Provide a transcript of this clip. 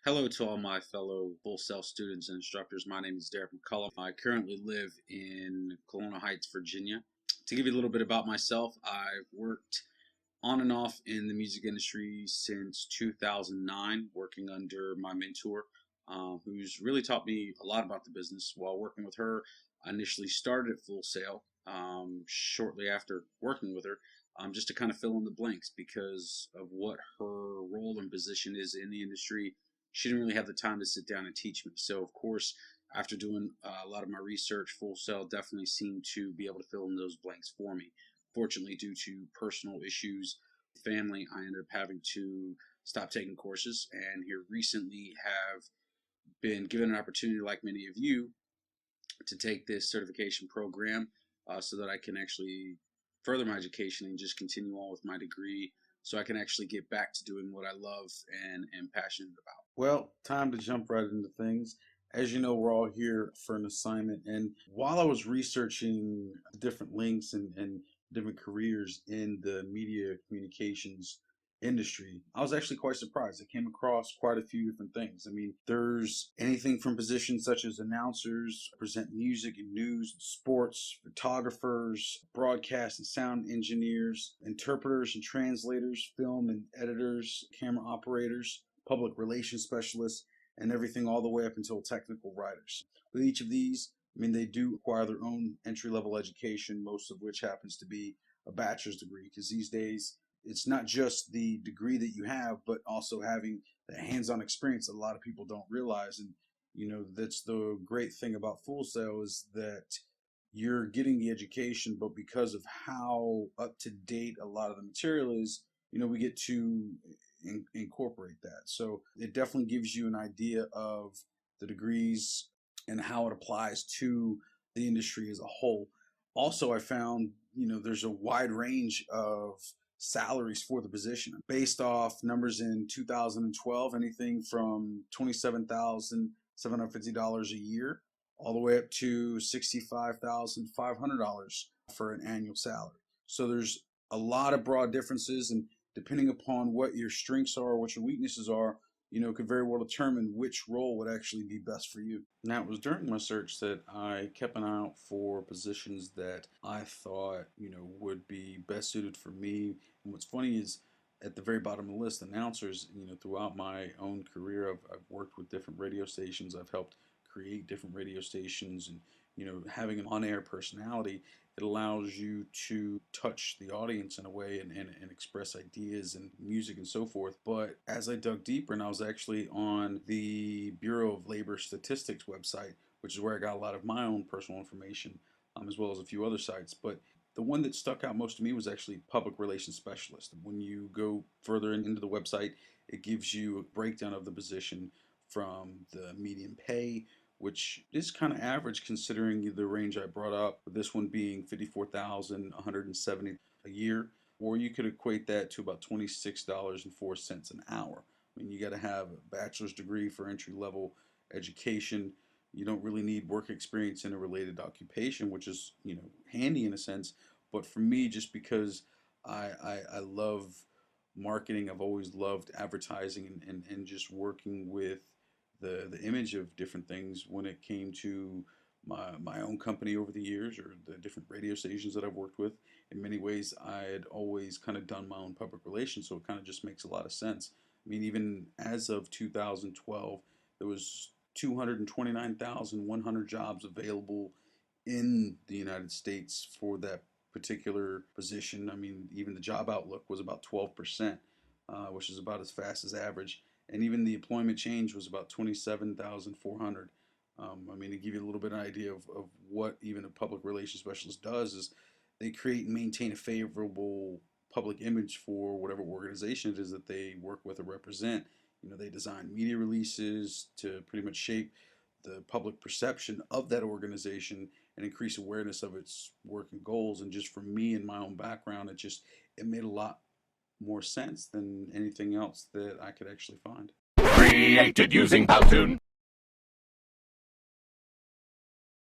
Hello to all my fellow Full Sail students and instructors. My name is Derek McCullough. I currently live in Colonial Heights, Virginia. To give you a little bit about myself, I've worked on and off in the music industry since 2009, working under my mentor, who's really taught me a lot about the business. While working with her, I initially started at Full Sail shortly after working with her, just to kind of fill in the blanks because of what her role and position is in the industry. She didn't really have the time to sit down and teach me. So, of course, after doing a lot of my research, Full Sail definitely seemed to be able to fill in those blanks for me. Fortunately, due to personal issues, family, I ended up having to stop taking courses, and here recently have been given an opportunity, like many of you, to take this certification program so that I can actually further my education and just continue on with my degree so I can actually get back to doing what I love and am passionate about. Well, time to jump right into things. As you know, we're all here for an assignment. And while I was researching different links and different careers in the media communications industry, I was actually quite surprised. I came across quite a few different things. I mean, there's anything from positions such as announcers, present music and news, sports, photographers, broadcast and sound engineers, interpreters and translators, film and editors, camera operators, public relations specialists, and everything all the way up until technical writers. With each of these, I mean, they do require their own entry-level education, most of which happens to be a bachelor's degree, because these days it's not just the degree that you have, but also having the hands-on experience that a lot of people don't realize. And that's the great thing about Full Sail, is that you're getting the education, but because of how up to date a lot of the material is, we get to incorporate that. So it definitely gives you an idea of the degrees and how it applies to the industry as a whole. Also, I found, there's a wide range of salaries for the position based off numbers in 2012, anything from $27,750 a year all the way up to $65,500 for an annual salary. So there's a lot of broad differences, and depending upon what your strengths are, what your weaknesses are, could very well determine which role would actually be best for you. Now, it was during my search that I kept an eye out for positions that I thought, would be best suited for me. And what's funny is, at the very bottom of the list, announcers, throughout my own career, I've worked with different radio stations. I've helped create different radio stations, and, having an on-air personality, it allows you to touch the audience in a way and express ideas and music and so forth. But as I dug deeper, and I was actually on the Bureau of Labor Statistics website, which is where I got a lot of my own personal information, as well as a few other sites. But the one that stuck out most to me was actually public relations specialist. When you go further into the website, it gives you a breakdown of the position from the median pay, which is kind of average considering the range I brought up, this one being $54,170 a year, or you could equate that to about $26.04 an hour. I mean, you got to have a bachelor's degree for entry level education. You don't really need work experience in a related occupation, which is, handy in a sense. But for me, just because I love marketing, I've always loved advertising and just working with the image of different things when it came to my own company over the years, or the different radio stations that I've worked with. In many ways, I had always kind of done my own public relations, so it kind of just makes a lot of sense. I mean, even as of 2012, there was 229,100 jobs available in the United States for that particular position. I mean, even the job outlook was about 12%, which is about as fast as average. And even the employment change was about 27,400. I mean, to give you a little bit of an idea of what even a public relations specialist does, is they create and maintain a favorable public image for whatever organization it is that they work with or represent. They design media releases to pretty much shape the public perception of that organization and increase awareness of its work and goals. And just for me and my own background, it made a lot more sense than anything else that I could actually find. Created using Powtoon.